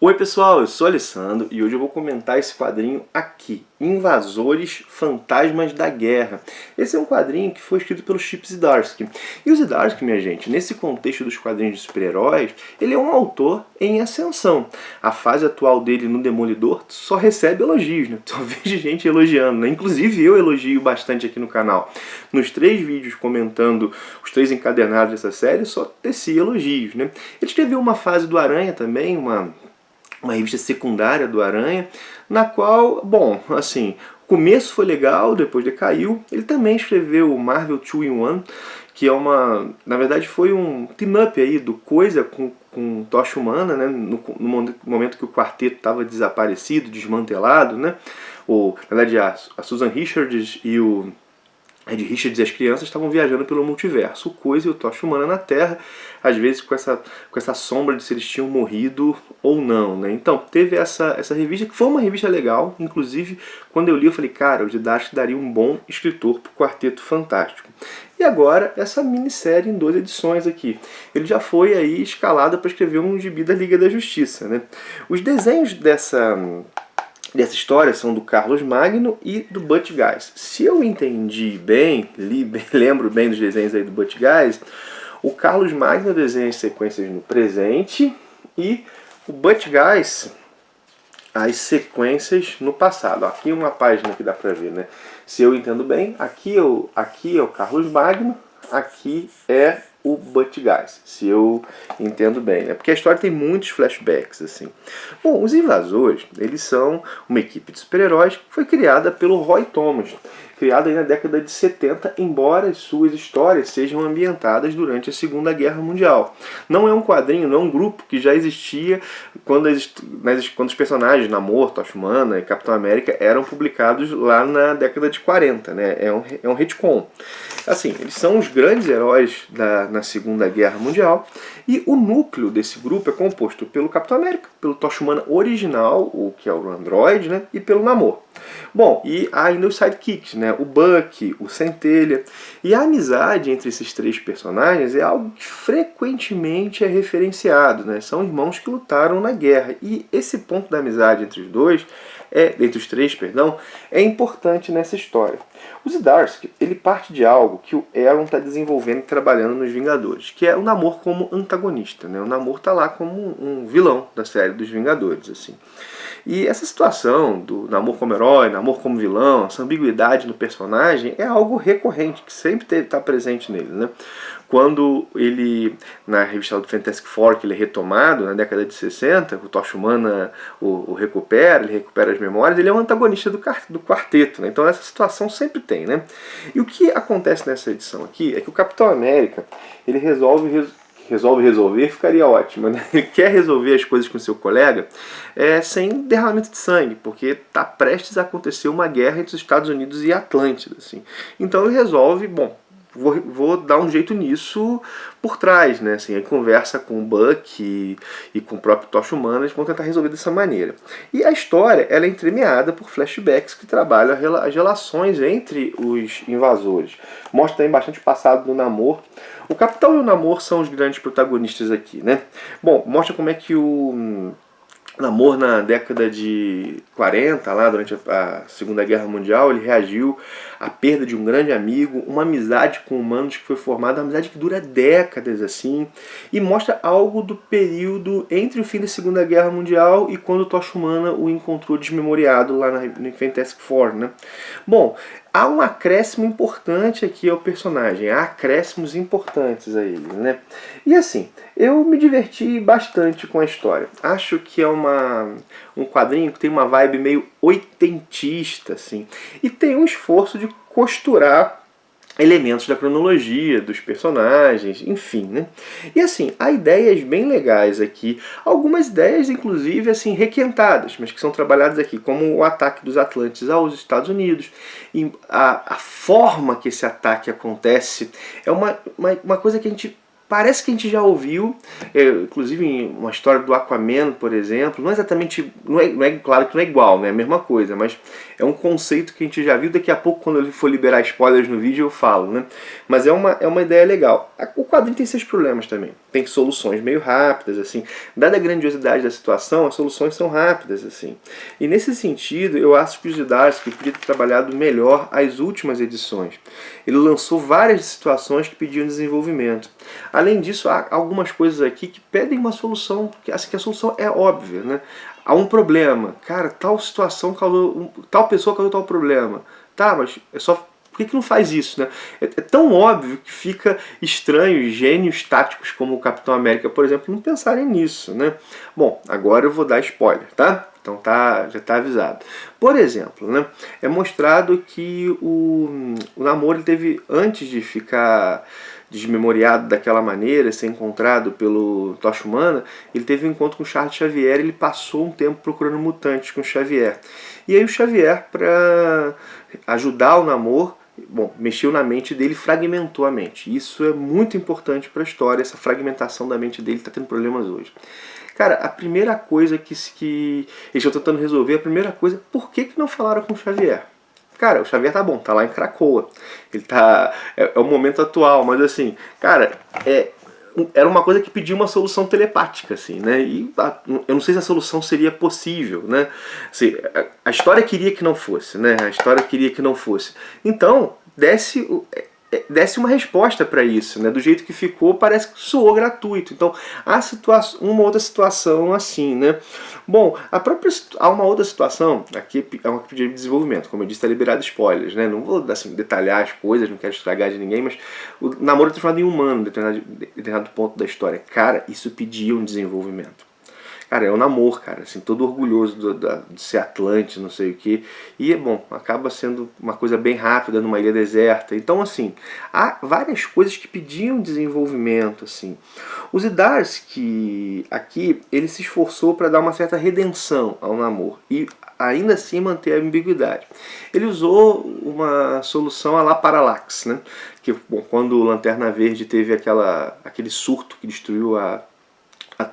Oi pessoal, eu sou o Alessandro e hoje eu vou comentar esse quadrinho aqui, Invasores Fantasmas da Guerra. Esse é um quadrinho que foi escrito pelo Chip Zdarsky. E o Zdarsky, minha gente, nesse contexto dos quadrinhos de super-heróis, ele é um autor em ascensão. A fase atual dele no Demolidor só recebe elogios, né? Só vejo gente elogiando, né? Inclusive eu elogio bastante aqui no canal. Nos 3 vídeos comentando os 3 encadernados dessa série, só teci elogios, né? Ele escreveu uma fase do Aranha também, uma revista secundária do Aranha, na qual, bom, assim, o começo foi legal, depois decaiu. Ele também escreveu o Marvel 2-in-1, que é na verdade foi um team-up aí do Coisa com Tocha Humana, né, no momento que o quarteto estava desaparecido, desmantelado, né, na verdade a Susan Richards e o Ed Richards e as crianças estavam viajando pelo multiverso, o Coisa e o Tocha Humana na Terra, às vezes com essa sombra de se eles tinham morrido ou não, né? Então, teve essa revista, que foi uma revista legal, inclusive, quando eu li eu falei, cara, o Zdarsky daria um bom escritor para o Quarteto Fantástico. E agora, essa minissérie em 2 edições aqui. Ele já foi aí escalado para escrever um gibi da Liga da Justiça, né? Os desenhos dessa história são do Carlos Magno e do Butch Guice. Se eu entendi bem, li bem, lembro bem dos desenhos aí do Butch Guice, o Carlos Magno desenha as sequências no presente e o Butch Guice as sequências no passado. Aqui uma página que dá pra ver, né? Se eu entendo bem, aqui é o Carlos Magno, aqui é o Butch Guice, se eu entendo bem, né? Porque a história tem muitos flashbacks, assim. Bom, os Invasores, eles são uma equipe de super-heróis que foi criada pelo Roy Thomas, criada aí na década de 70, embora as suas histórias sejam ambientadas durante a Segunda Guerra Mundial. Não é um quadrinho, não é um grupo que já existia quando os personagens Namor, Tocha Humana e Capitão América eram publicados lá na década de 40, né? É um retcon. Assim, eles são os grandes heróis na Segunda Guerra Mundial, e o núcleo desse grupo é composto pelo Capitão América, pelo Tocha Humana original, o que é o Android, né, e pelo Namor. Bom, e há ainda os sidekicks, né, o Bucky, o Centelha, e a amizade entre esses 3 personagens é algo que frequentemente é referenciado, né, são irmãos que lutaram na guerra, e esse ponto da amizade entre os 3, é importante nessa história. O Zdarsky, ele parte de algo que o Aaron está desenvolvendo e trabalhando nos Vingadores, que é o Namor como antagonista, né? O Namor está lá como um vilão da série dos Vingadores, assim. E essa situação do Namor como herói, Namor como vilão, essa ambiguidade no personagem é algo recorrente, que sempre está presente nele, né? Quando ele, na revista do Fantastic Four, que ele é retomado na década de 60, o Tocha Humana ele recupera as memórias, ele é um antagonista do quarteto, né? Então essa situação sempre tem, né? E o que acontece nessa edição aqui é que o Capitão América, ele resolver, ficaria ótimo, né? Ele quer resolver as coisas com seu colega sem derramamento de sangue, porque está prestes a acontecer uma guerra entre os Estados Unidos e a Atlântida, assim. Então ele resolve, bom, vou dar um jeito nisso por trás, né? Assim, aí conversa com o Buck e com o próprio Tocha Humana, eles vão tentar resolver dessa maneira. E a história, ela é entremeada por flashbacks que trabalham as relações entre os invasores. Mostra também bastante o passado do Namor. O Capitão e o Namor são os grandes protagonistas aqui, né? Bom, mostra como é que o Namor, na década de 40, lá durante a Segunda Guerra Mundial, ele reagiu à perda de um grande amigo, uma amizade com humanos que foi formada, uma amizade que dura décadas, assim, e mostra algo do período entre o fim da Segunda Guerra Mundial e quando o Tocha Humana o encontrou desmemoriado lá no Fantastic Four, né? Bom, há um acréscimo importante aqui ao personagem, há acréscimos importantes a ele, né? E assim, eu me diverti bastante com a história. Acho que é um quadrinho que tem uma vibe meio oitentista, assim, e tem um esforço de costurar elementos da cronologia, dos personagens, enfim, né? E assim, há ideias bem legais aqui, algumas ideias inclusive assim requentadas, mas que são trabalhadas aqui, como o ataque dos Atlantes aos Estados Unidos, e a forma que esse ataque acontece é uma coisa que a gente parece que a gente já ouviu, inclusive em uma história do Aquaman, por exemplo, não é exatamente, claro que não é igual, né, é a mesma coisa, mas é um conceito que a gente já viu. Daqui a pouco, quando eu for liberar spoilers no vídeo, eu falo, né, mas é uma ideia legal. O quadrinho tem seus problemas também. tem soluções meio rápidas, assim. Dada a grandiosidade da situação, as soluções são rápidas, assim. E nesse sentido, eu acho que o Zdarsky podia ter trabalhado melhor as últimas edições. Ele lançou várias situações que pediam desenvolvimento. Além disso, há algumas coisas aqui que pedem uma solução, assim, que a solução é óbvia, né? Há um problema. Cara, tal situação causou... tal pessoa causou tal problema. Tá, mas é só... Por que não faz isso, né? É tão óbvio que fica estranho gênios táticos como o Capitão América, por exemplo, não pensarem nisso, né? Bom, agora eu vou dar spoiler, tá? Então já está avisado. Por exemplo, né, é mostrado que o Namor teve, antes de ficar desmemoriado daquela maneira, ser encontrado pelo Tocha Humana, ele teve um encontro com Charles Xavier e ele passou um tempo procurando mutantes com Xavier. E aí o Xavier, para ajudar o Namor, bom, mexeu na mente dele e fragmentou a mente. Isso é muito importante para a história, essa fragmentação da mente dele está tendo problemas hoje. Cara, a primeira coisa que eles estão tentando resolver, a primeira coisa, por que não falaram com o Xavier? Cara, o Xavier tá bom, tá lá em Krakoa. Ele tá... É o momento atual, mas assim, cara, era uma coisa que pedia uma solução telepática, assim, né? E eu não sei se a solução seria possível, né? Assim, a história queria que não fosse, né? A história queria que não fosse. Então, desse uma resposta para isso, né? Do jeito que ficou, parece que soou gratuito. Então, há uma outra situação assim, né? Bom, há uma outra situação, aqui é uma pedido de desenvolvimento, como eu disse, está liberado spoilers, né? Não vou assim, detalhar as coisas, não quero estragar de ninguém, mas o Namor é transformado em humano em determinado ponto da história. Cara, isso pedia um desenvolvimento. Cara, é o Namor, cara, assim, todo orgulhoso de ser Atlante, não sei o que. E, bom, acaba sendo uma coisa bem rápida numa ilha deserta. Então, assim, há várias coisas que pediam desenvolvimento, assim. O Zdarsky, aqui, ele se esforçou para dar uma certa redenção ao Namor. E ainda assim manter a ambiguidade. Ele usou uma solução à la Parallax, né? Que, bom, quando o Lanterna Verde teve aquele surto que destruiu a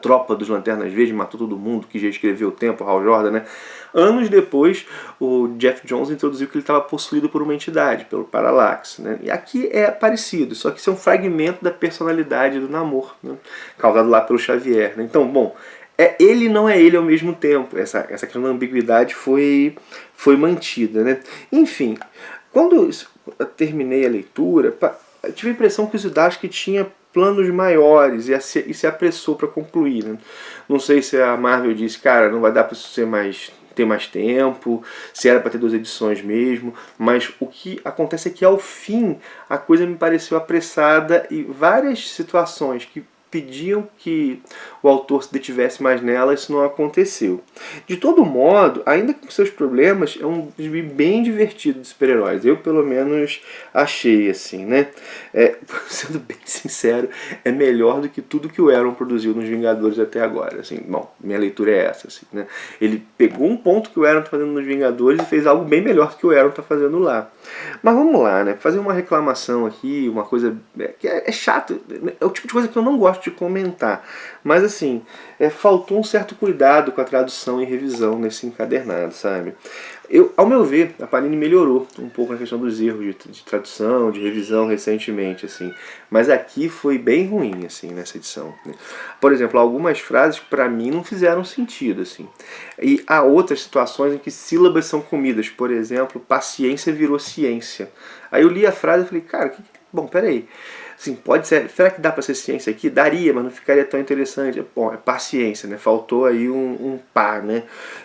tropa dos Lanternas Verdes, matou todo mundo, que já escreveu o tempo, Hal Jordan, né? Anos depois, o Jeff Jones introduziu que ele estava possuído por uma entidade, pelo Parallax, né? E aqui é parecido, só que isso é um fragmento da personalidade do Namor, né? Causado lá pelo Xavier, né? Então, bom, ele não é ele ao mesmo tempo. Essa questão da ambiguidade foi mantida, né? Enfim, quando eu terminei a leitura, eu tive a impressão que o Zdarsky tinha planos maiores e se apressou para concluir, né? Não sei se a Marvel disse, cara, não vai dar para ter mais tempo, se era para ter 2 edições mesmo, mas o que acontece é que ao fim a coisa me pareceu apressada e várias situações que pediam que o autor se detivesse mais nela, isso não aconteceu. De todo modo, ainda com seus problemas, é um gibi bem divertido de super-heróis. Eu, pelo menos, achei, assim, né? Sendo bem sincero, é melhor do que tudo que o Aaron produziu nos Vingadores até agora. Assim, bom, minha leitura é essa, assim, né? Ele pegou um ponto que o Aaron está fazendo nos Vingadores e fez algo bem melhor do que o Aaron está fazendo lá. Mas vamos lá, né? Fazer uma reclamação aqui, uma coisa que é chato, é o tipo de coisa que eu não gosto de comentar. Mas assim, faltou um certo cuidado com a tradução e revisão nesse encadernado, sabe? Ao meu ver, a Panini melhorou um pouco na questão dos erros de tradução, de revisão recentemente, assim. Mas aqui foi bem ruim, assim, nessa edição, né? Por exemplo, algumas frases para mim não fizeram sentido, assim. E há outras situações em que sílabas são comidas. Por exemplo, paciência virou ciência. Aí eu li a frase e falei, cara, bom, peraí. Assim, pode ser, será que dá para ser ciência aqui? Daria, mas não ficaria tão interessante. Bom, é paciência, né? Faltou aí um par, né?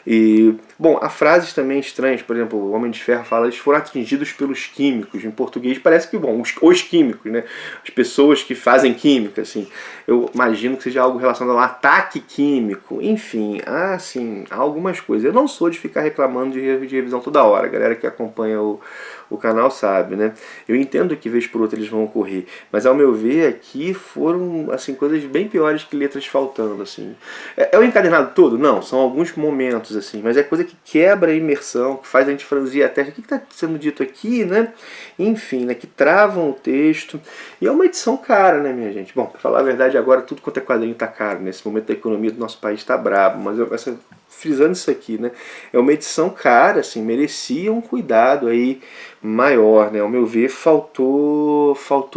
E, bom, há frases também estranhas, por exemplo, o Homem de Ferro fala, eles foram atingidos pelos químicos. Em português parece que, bom, os químicos, né? As pessoas que fazem química, assim. Eu imagino que seja algo relacionado ao ataque químico. Enfim, assim, há algumas coisas. Eu não sou de ficar reclamando de revisão toda hora. A galera que acompanha o canal sabe, né? Eu entendo que vez por outra eles vão ocorrer, mas ao meu ver aqui foram assim coisas bem piores que letras faltando, assim. É o encadernado todo? Não, são alguns momentos, assim, mas é coisa que quebra a imersão, que faz a gente franzir a testa. O que está sendo dito aqui, né? Enfim, né? Que travam o texto. E é uma edição cara, né, minha gente? Bom, pra falar a verdade, agora tudo quanto é quadrinho tá caro. Nesse momento da economia do nosso país tá brabo, mas essa frisando isso aqui, né? É uma edição cara, assim, merecia um cuidado aí maior, né? Ao meu ver, faltou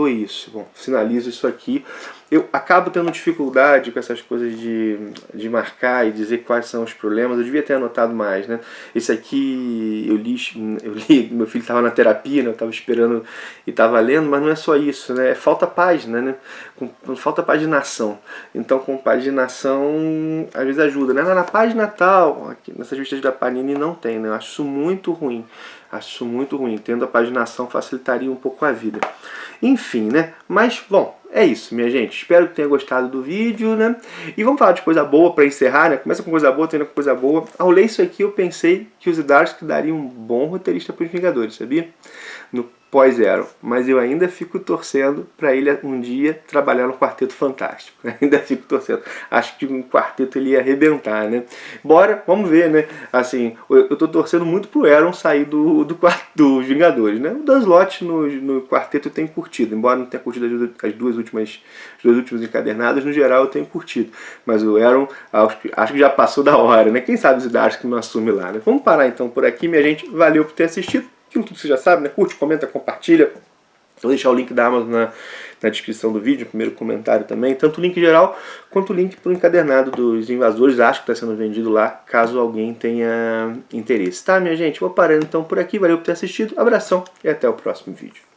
isso. Bom, finalizo isso aqui. Eu acabo tendo dificuldade com essas coisas de marcar e dizer quais são os problemas. Eu devia ter anotado mais, né? Esse aqui eu li, meu filho estava na terapia, né? Eu estava esperando e estava lendo, mas não é só isso, né? Falta página, né? Falta paginação. Então, com paginação, às vezes ajuda, né? Na página tal, aqui, nessas revistas da Panini não tem, né? Eu acho isso muito ruim. Acho isso muito ruim. Tendo a paginação facilitaria um pouco a vida. Enfim, né? Mas, bom, é isso, minha gente. Espero que tenha gostado do vídeo, né? E vamos falar de coisa boa para encerrar, né? Começa com coisa boa, termina com coisa boa. Ao ler isso aqui, eu pensei que o Zdarsky daria um bom roteirista para os Vingadores, sabia? No pós-Zero. Mas eu ainda fico torcendo para ele um dia trabalhar no Quarteto Fantástico. Ainda fico torcendo. Acho que um quarteto ele ia arrebentar, né? Bora, vamos ver, né? Assim, eu tô torcendo muito pro Aaron sair dos Vingadores, né? O Dan Slott no quarteto eu tenho curtido. Embora não tenha curtido as duas últimas encadernadas, no geral eu tenho curtido. Mas o Aaron, acho que já passou da hora, né? Quem sabe o Zdarsky não assume lá, né? Vamos parar então por aqui, minha gente. Valeu por ter assistido. Aquilo tudo você já sabe, né? Curte, comenta, compartilha. Vou deixar o link da Amazon na descrição do vídeo, no primeiro comentário também. Tanto o link geral, quanto o link para o encadernado dos Invasores. Acho que está sendo vendido lá, caso alguém tenha interesse. Tá, minha gente? Vou parando então por aqui. Valeu por ter assistido. Abração e até o próximo vídeo.